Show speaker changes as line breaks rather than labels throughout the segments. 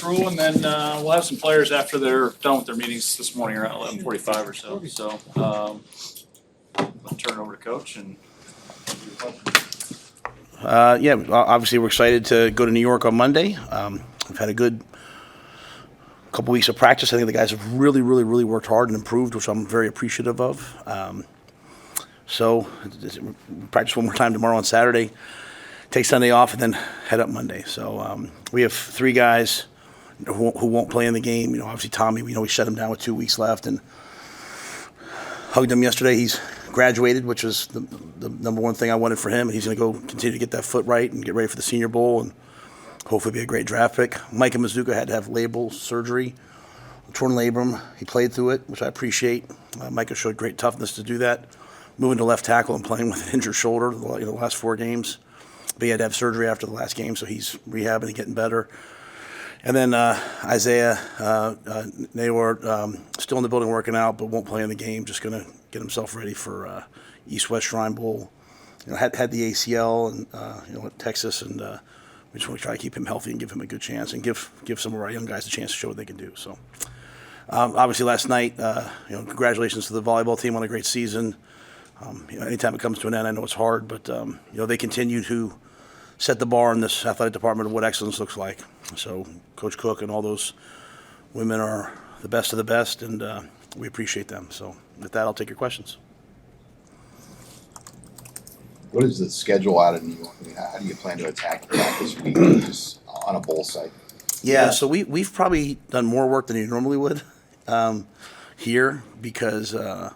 Rhule, and then we'll have some players after they're done with their meetings this morning around 11:45 or so. So I'll turn it over to Coach and.
Obviously we're excited to go to New York on Monday. We've had a good couple weeks of practice. I think the guys have really worked hard and improved, which I'm very appreciative of. So practice one more time tomorrow on Saturday, take Sunday off, and then head up Monday. So we have 3 guys who won't play in the game. You know, obviously Tommy, we shut him down with 2 weeks left, and hugged him yesterday. He's graduated, which was the number one thing I wanted for him, and he's going to go continue to get that foot right and get ready for the Senior Bowl and hopefully be a great draft pick. Micah Mazuka had to have labral surgery, torn labrum. He played through it, which I appreciate. Micah showed great toughness to do that, moving to left tackle and playing with an injured shoulder the last 4 games. But he had to have surgery after the last game, so he's rehabbing and getting better. And then Isaiah Naylor, still in the building working out, but won't play in the game. Just going to get himself ready for East-West Shrine Bowl. Had the ACL and at Texas, and we just want to try to keep him healthy and give him a good chance, and give some of our young guys a chance to show what they can do. So, obviously, last night, congratulations to the volleyball team on a great season. Anytime it comes to an end, I know it's hard, but they continue to set the bar in this athletic department of what excellence looks like. So Coach Cook and all those women are the best of the best, and we appreciate them. So with that, I'll take your questions.
What is the schedule out of New York? I mean, how do you plan to attack that this week just on a bowl site?
Yeah, so we've probably done more work than you normally would here because so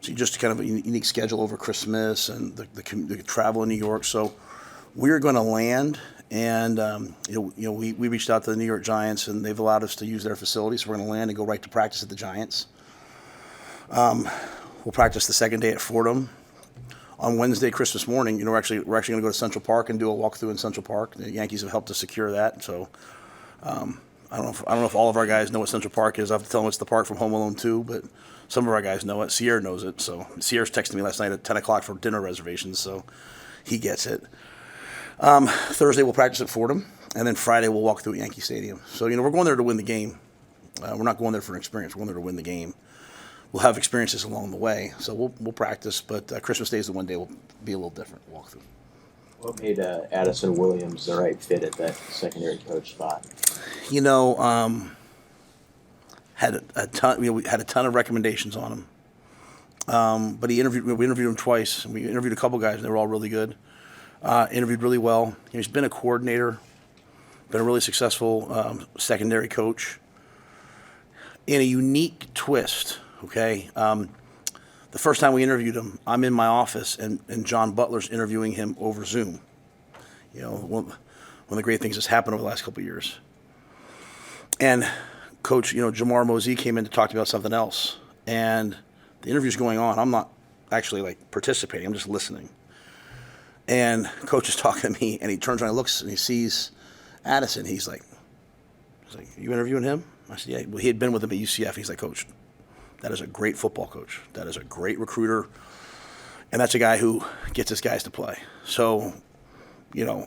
just kind of a unique schedule over Christmas and the travel in New York. So we're going to land, and we reached out to the New York Giants, and they've allowed us to use their facilities. So we're going to land and go right to practice at the Giants. We'll practice the second day at Fordham. On Wednesday, Christmas morning, we're actually going to go to Central Park and do a walkthrough in Central Park. The Yankees have helped us secure that. So I don't know if all of our guys know what Central Park is. I have to tell them it's the park from Home Alone 2, but some of our guys know it. Sierra knows it. So Sierra's texted me last night at 10 o'clock for dinner reservations, so he gets it. Thursday we'll practice at Fordham, and then Friday we'll walk through Yankee Stadium. So we're going there to win the game. We're not going there for an experience. We're going there to win the game. We'll have experiences along the way, so we'll practice. But Christmas Day is the one day will be a little different walkthrough.
What made Addison Williams the right fit at that secondary coach spot?
Had a ton. We had a ton of recommendations on him, but we interviewed him twice. We interviewed a couple guys, and they were all really good. Interviewed really well. He's been a coordinator, been a really successful secondary coach. In a unique twist, okay? The first time we interviewed him, I'm in my office, and John Butler's interviewing him over Zoom. One of the great things that's happened over the last couple of years. And Coach, Jamar Mosey came in to talk to me about something else. And the interview's going on. I'm not actually, participating. I'm just listening. And Coach is talking to me, and he turns around and looks, and he sees Addison. He's like, you interviewing him? I said, yeah. Well, he had been with him at UCF. He's like, Coach, that is a great football coach. That is a great recruiter. And that's a guy who gets his guys to play. So,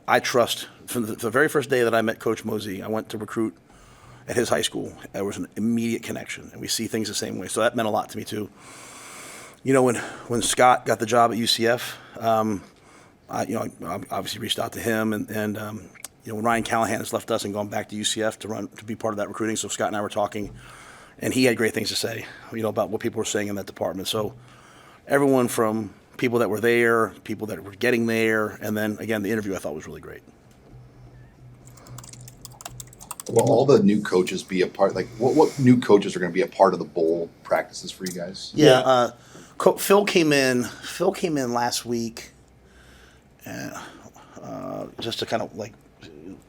I trust. From the very first day that I met Coach Mosey, I went to recruit at his high school. There was an immediate connection, and we see things the same way. So that meant a lot to me, too. When Scott got the job at UCF, I obviously reached out to him, and when Ryan Callahan has left us and gone back to UCF to be part of that recruiting, so Scott and I were talking, and he had great things to say, about what people were saying in that department. So everyone from people that were there, people that were getting there, and then again the interview I thought was really great.
Will all the new coaches be a part? What new coaches are going to be a part of the bowl practices for you guys?
Yeah, Phil came in last week, just to kind of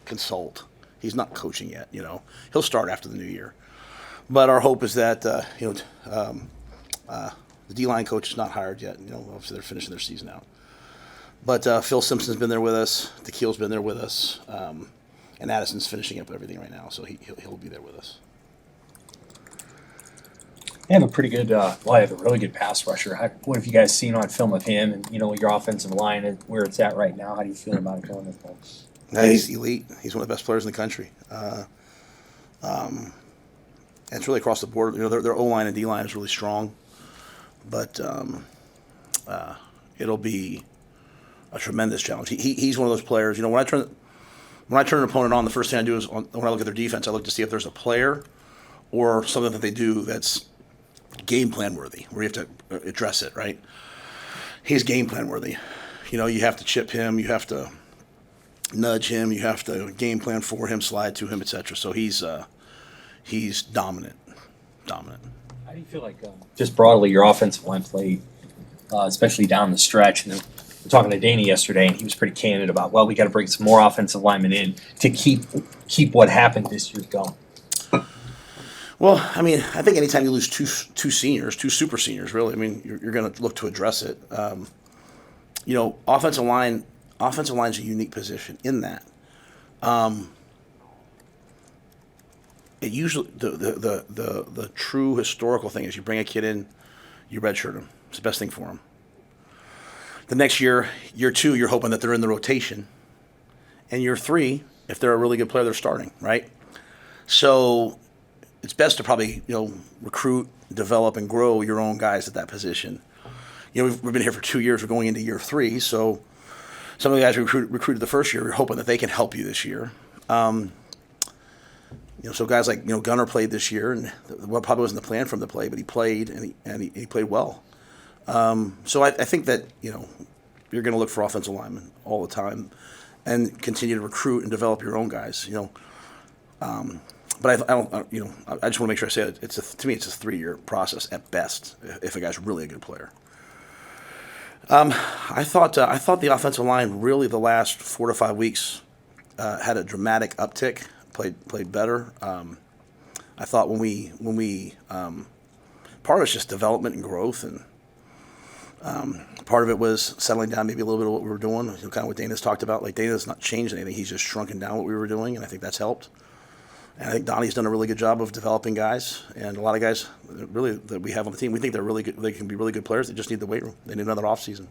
consult. He's not coaching yet, He'll start after the new year. But our hope is that the D-line coach is not hired yet. Obviously they're finishing their season out. But Phil Simpson's been there with us. DeKeel's been there with us. And Addison's finishing up everything right now, so he'll be there with us.
They have a pretty good, I have a really good pass rusher. What have you guys seen on film of him and, your offensive line and where it's at right now? How do you feel about it going this fall?
He's elite. He's one of the best players in the country. And it's really across the board. Their O-line and D-line is really strong. But it'll be a tremendous challenge. He's one of those players. When I turn an opponent on, the first thing I do is when I look at their defense, I look to see if there's a player or something that they do that's game plan worthy, where you have to address it, right? He's game plan worthy. You have to chip him, you have to nudge him, you have to game plan for him, slide to him, etc. So he's dominant.
How do you feel like, just broadly, your offensive line played, especially down the stretch? And then we're talking to Danny yesterday, and he was pretty candid about, well, we got to bring some more offensive linemen in to keep what happened this year going.
Well, I think anytime you lose two seniors, two super seniors, really, you're going to look to address it. Offensive line's a unique position in that. It usually the true historical thing is you bring a kid in, you redshirt him. It's the best thing for him. The next year 2, you're hoping that they're in the rotation, and year 3, if they're a really good player, they're starting, right? So it's best to probably recruit, develop, and grow your own guys at that position. We've been here for 2 years. We're going into year 3, so some of the guys we recruited the first year, we're hoping that they can help you this year. So guys like Gunnar played this year, and probably wasn't the plan for him to play, but he played and he played well. So I think that you're going to look for offensive linemen all the time, and continue to recruit and develop your own guys. But I just want to make sure I say it. To me, it's a 3-year process at best if a guy's really a good player. I thought the offensive line really the last 4 to 5 weeks had a dramatic uptick. Played better. I thought when we part of it's just development and growth, and part of it was settling down maybe a little bit of what we were doing, kind of what Dana's talked about. Like, Dana's not changed anything; he's just shrunken down what we were doing, and I think that's helped. And I think Donnie's done a really good job of developing guys, and a lot of guys really that we have on the team, we think they're really good. They can be really good players. They just need the weight room. They need another off season.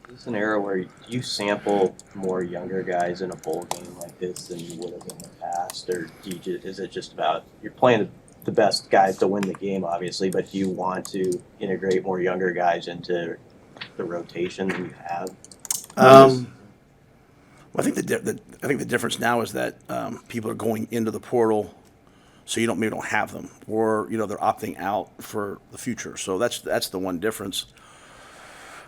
Is this an era where you sample more younger guys in a bowl game like this than you would have in the past, or is it just about you're playing the best guys to win the game, obviously, but do you want to integrate more younger guys into the rotation than you have?
Well, I think the difference now is that people are going into the portal, so maybe don't have them, or they're opting out for the future. So that's the one difference.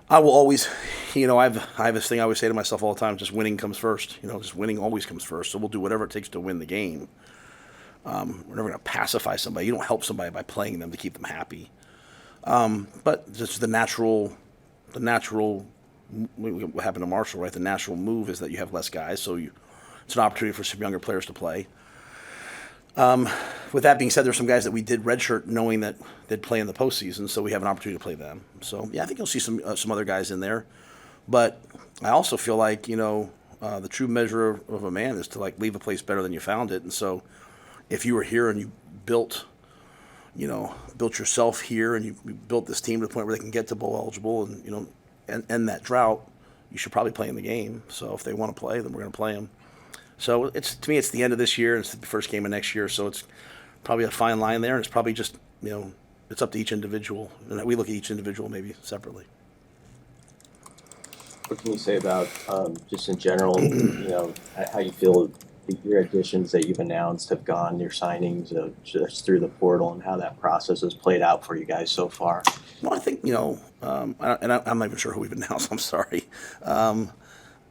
I will always, I have this thing I always say to myself all the time: just winning comes first. Just winning always comes first. So we'll do whatever it takes to win the game. We're never going to pacify somebody. You don't help somebody by playing them to keep them happy. But just the natural. What happened to Marshall, right? The natural move is that you have less guys, so it's an opportunity for some younger players to play. With that being said, there's some guys that we did redshirt knowing that they'd play in the postseason, so we have an opportunity to play them. So, yeah, I think you'll see some other guys in there. But I also feel like, the true measure of a man is to, leave a place better than you found it. And so if you were here and you built yourself here and you built this team to the point where they can get to bowl eligible and, end that drought, you should probably play in the game. So if they want to play, then we're going to play them. So to me, it's the end of this year, and it's the first game of next year. So it's probably a fine line there, and it's probably just it's up to each individual, and we look at each individual maybe separately.
What can you say about just in general, how you feel your additions that you've announced have gone, your signings just through the portal, and how that process has played out for you guys so far?
Well, I think I'm not even sure who we've announced. I'm sorry.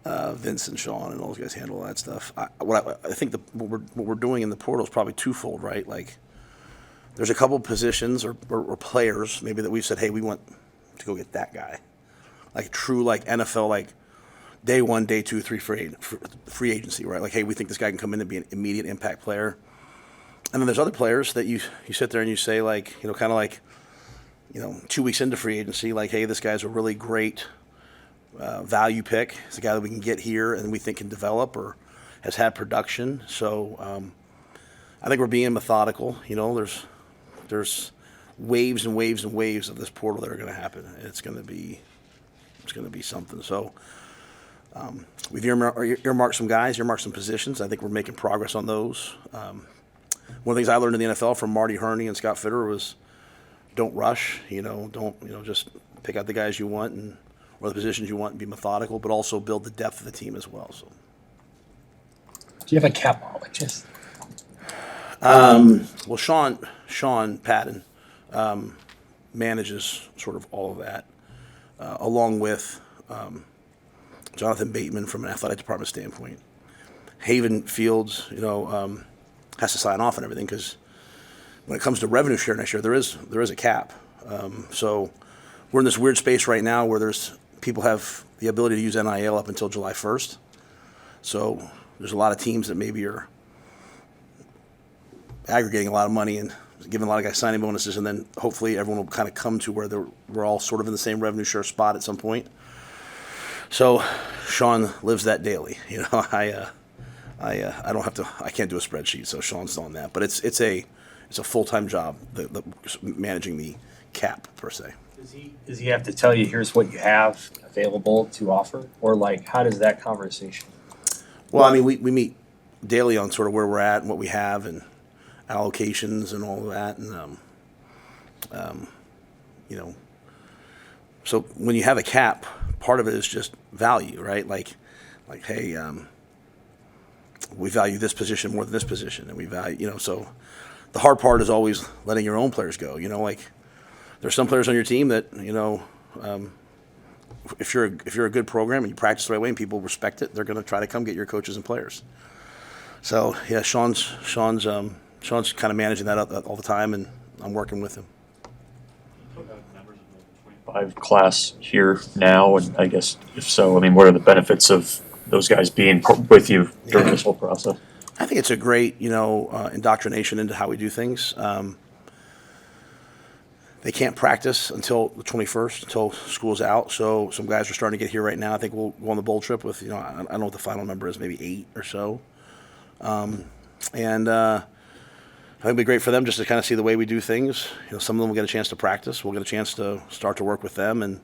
Vince and Sean and all those guys handle all that stuff. I think what we're doing in the portal is probably twofold, right? Like, there's a couple positions or players maybe that we've said, hey, we want to go get that guy, like true NFL, like day 1, day 2, 3 free agency, right? Like, hey, we think this guy can come in and be an immediate impact player. And then there's other players that you sit there and you say, like, kind of like, 2 weeks into free agency, like, hey, this guy's a really great value pick. It's a guy that we can get here and we think can develop or has had production. So I think we're being methodical. There's waves and waves and waves of this portal that are going to happen. It's going to be something. So we've earmarked some guys, earmarked some positions. I think we're making progress on those. one of the things I learned in the NFL from Marty Herney and Scott Fitterer was don't rush. Just pick out the guys you want or the positions you want and be methodical, but also build the depth of the team as well. So,
Do you have a capologist?
well, Sean Patton manages sort of all of that, along with Jonathan Bateman from an athletic department standpoint. Haven Fields, has to sign off on everything because when it comes to revenue share next year, there is a cap. So we're in this weird space right now where people have the ability to use NIL up until July 1st. So there's a lot of teams that maybe are aggregating a lot of money and giving a lot of guys signing bonuses, and then hopefully everyone will kind of come to where we're all sort of in the same revenue share spot at some point. So Sean lives that daily. I can't do a spreadsheet, so Sean's on that. But it's a full-time job, the managing the cap per se.
Does he have to tell you here's what you have available to offer, or how does that conversation?
Well, I mean, we meet daily on sort of where we're at and what we have and allocations and all of that, and so when you have a cap, part of it is just value, right? Like hey, we value this position more than this position, and we value, so the hard part is always letting your own players go. There's some players on your team that, if you're a good program and you practice the right way and people respect it, they're going to try to come get your coaches and players. So yeah, Sean's kind of managing that all the time, and I'm working with him.
Class here now, and I guess if so, I mean, what are the benefits of those guys being with you during this whole process?
I think it's a great, indoctrination into how we do things. They can't practice until the 21st, until school's out. So some guys are starting to get here right now. I think we'll go on the bowl trip with, I don't know what the final number is, maybe 8 or so. And I think it'll be great for them just to kind of see the way we do things. Some of them will get a chance to practice. We'll get a chance to start to work with them. And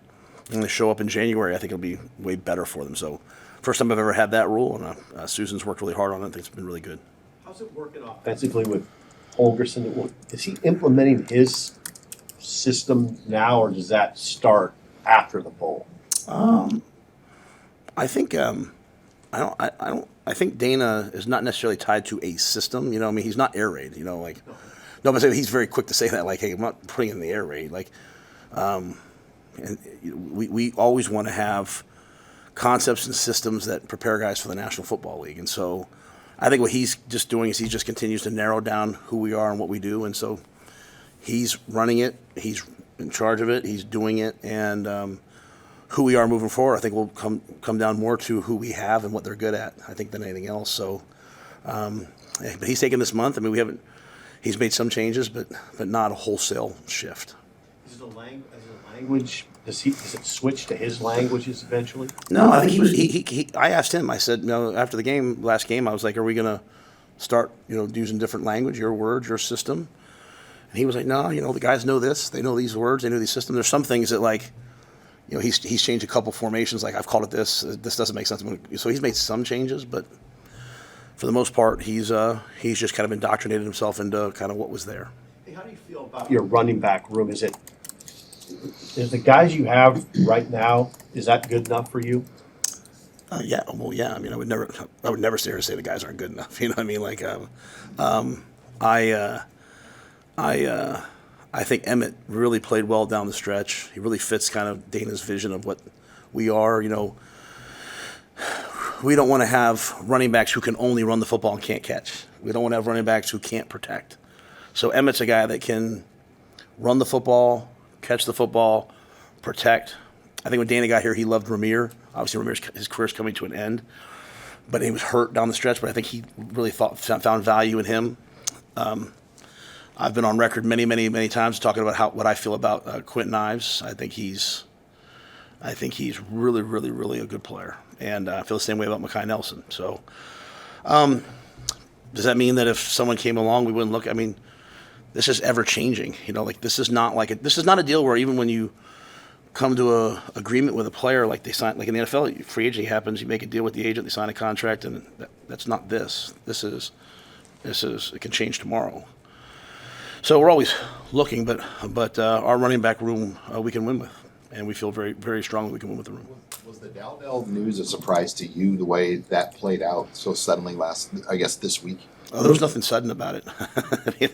when they show up in January, I think it'll be way better for them. So first time I've ever had that rule, and Susan's worked really hard on it. I think it's been really good.
How's it working offensively with Holgerson? Is he implementing his system now, or does that start after the bowl?
I think I think Dana is not necessarily tied to a system. I mean, he's not air raid. No, but he's very quick to say that. Hey, I'm not putting in the air raid. And we always want to have concepts and systems that prepare guys for the National Football League. And so I think what he's just doing is he just continues to narrow down who we are and what we do. And so he's running it. He's in charge of it. He's doing it. And who we are moving forward, I think will come down more to who we have and what they're good at, I think, than anything else. So but he's taken this month. I mean, he's made some changes, but not a wholesale shift.
Is the language, does it switch to his languages eventually?
No, I think he I asked him, I said, after the last game, I was like, are we going to start, using different language, your words, your system? And he was like, no, the guys know this. They know these words. They know these systems. There's some things that, he's changed a couple formations. I've called it this. This doesn't make sense. So he's made some changes, but for the most part, he's just kind of indoctrinated himself into kind of what was there.
Hey, how do you feel about your running back room? Is the guys you have right now, is that good enough for you?
Yeah. Well, yeah. I mean, I would never sit here and say the guys aren't good enough. You know what I mean? I think Emmett really played well down the stretch. He really fits kind of Dana's vision of what we are. We don't want to have running backs who can only run the football and can't catch. We don't want to have running backs who can't protect. So Emmett's a guy that can run the football, catch the football, protect. I think when Dana got here, he loved Ramir. Obviously, his career's coming to an end, but he was hurt down the stretch. But I think he really found value in him. I've been on record many, many, many times talking about what I feel about Quentin Ives. I think he's really, really, really a good player, and I feel the same way about Mekhi Nelson. So, does that mean that if someone came along, we wouldn't look? I mean, this is ever changing. This is not a deal where even when you come to a agreement with a player, like they sign, like in the NFL, free agency happens, you make a deal with the agent, they sign a contract, and that's not this. This is It can change tomorrow. So we're always looking, but our running back room we can win with, and we feel very, very strongly we can win with the room.
Was the Dowdell news a surprise to you, the way that played out so suddenly this week?
Oh, there was nothing sudden about it. I mean,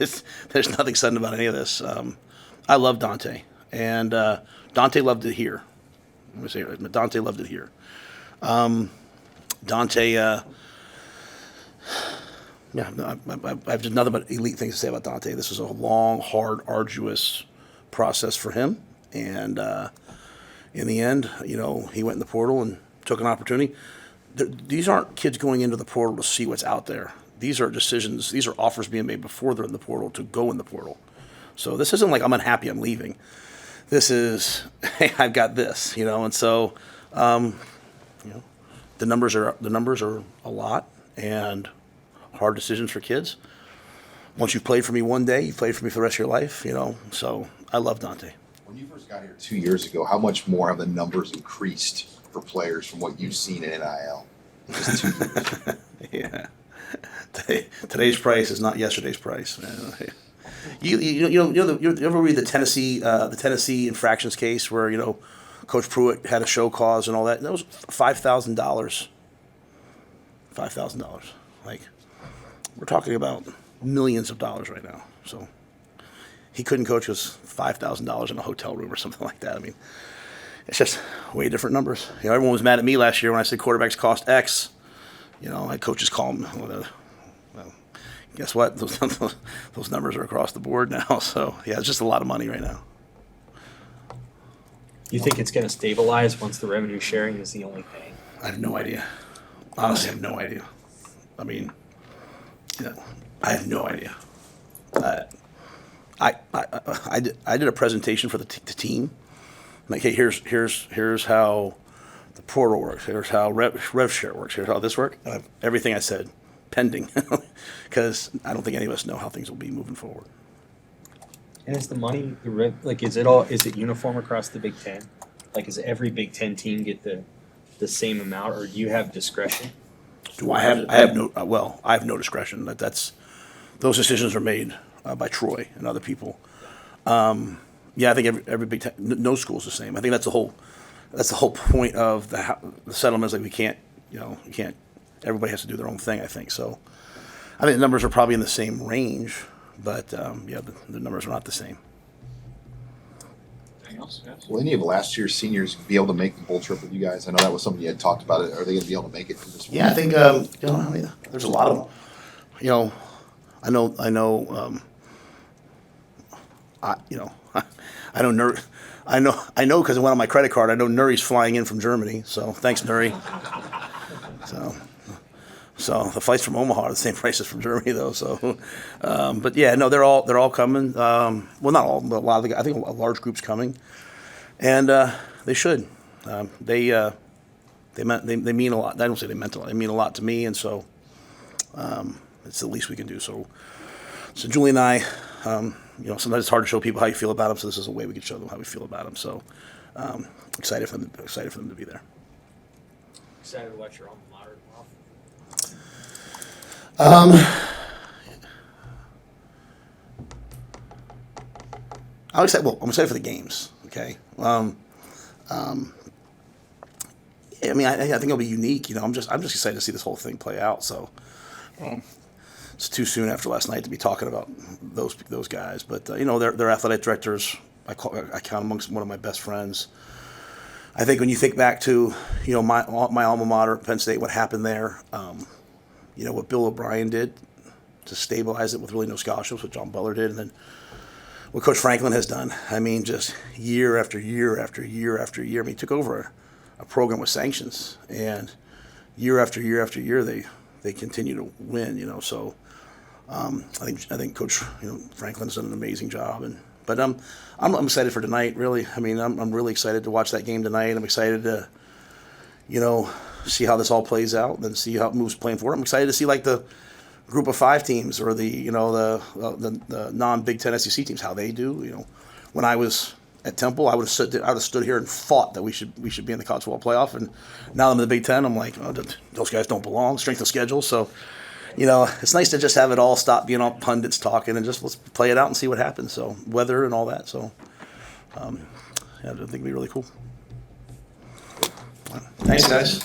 there's nothing sudden about any of this. I love Dante, and Dante loved it here. Let me say it. Dante loved it here. Dante, yeah, no, I have just nothing but elite things to say about Dante. This was a long, hard, arduous process for him, and in the end, he went in the portal and took an opportunity. These aren't kids going into the portal to see what's out there. These are decisions. These are offers being made before they're in the portal to go in the portal. So this isn't like I'm unhappy, I'm leaving. This is, hey, I've got this, and so, the numbers are a lot and hard decisions for kids. Once you've played for me one day, you've played for me for the rest of your life, So I love Dante.
When you first got here 2 years ago, how much more have the numbers increased for players from what you've seen in NIL? In just 2 years.
Yeah. Today's price is not yesterday's price. You ever read the Tennessee infractions case where Coach Pruitt had a show cause and all that? That was $5,000. $5,000. Like, we're talking about millions of dollars right now. So he couldn't coach us $5,000 in a hotel room or something like that. I mean, it's just way different numbers. Everyone was mad at me last year when I said quarterbacks cost X. I had coaches call them. Well, guess what? Those numbers are across the board now. So yeah, it's just a lot of money right now.
You think it's going to stabilize once the revenue sharing is the only thing?
I have no idea. Honestly, I have no idea. I mean, I have no idea. I did a presentation for the team. Like, hey, here's how the portal works. Here's how rev share works. Here's how this works. Everything I said pending, because I don't think any of us know how things will be moving forward.
And is the money is it uniform across the Big Ten? Like, does every Big Ten team get the same amount, or do you have discretion?
Do I have? I have no discretion. Those decisions are made by Troy and other people. Yeah, I think every Big Ten, no school's the same. I think that's the whole point of the settlements. Like, we can't, you can't. Everybody has to do their own thing, I think. So I think the numbers are probably in the same range, but yeah, the numbers are not the same.
Anything else? Yes.
Will any of last year's seniors be able to make the bowl trip with you guys? I know that was something you had talked about. Are they going to be able to make it to this?
Yeah, I think there's a lot of them. I know. I know because it went on my credit card. I know Nuri's flying in from Germany, so thanks, Nuri. So the flights from Omaha are the same price as from Germany, though. So, but yeah, no, they're all coming. Well, not all, but a lot of I think a large group's coming, and they should. They mean a lot. I don't say they meant a lot. They mean a lot to me, and so it's the least we can do. So Julie and I. Sometimes it's hard to show people how you feel about them, so this is a way we can show them how we feel about them. So, excited for them to be there.
Excited to watch your alma mater
I'm excited for the games. Okay. I think it'll be unique. I'm just excited to see this whole thing play out. So. It's too soon after last night to be talking about those guys, but they're athletic directors. I count amongst one of my best friends. I think when you think back to my alma mater, Penn State, what happened there, what Bill O'Brien did to stabilize it with really no scholarships, what John Butler did, and then what Coach Franklin has done. I mean, just year after year after year after year. I mean, he took over a program with sanctions, and year after year after year they continue to win. So. I think Coach Franklin's done an amazing job, but I'm excited for tonight. Really, I mean, I'm really excited to watch that game tonight. I'm excited to see how this all plays out, and then see how it moves playing forward. I'm excited to see like the group of 5 teams or the non-Big Ten SEC teams, how they do. When I was at Temple, I would have stood here and fought that we should be in the college football playoff, and now I'm in the Big Ten. I'm like, those guys don't belong. Strength of schedule, so. it's nice to just have it all stop being all pundits talking and just let's play it out and see what happens. So weather and all that. So yeah, I think it'd be really cool. Thanks, guys.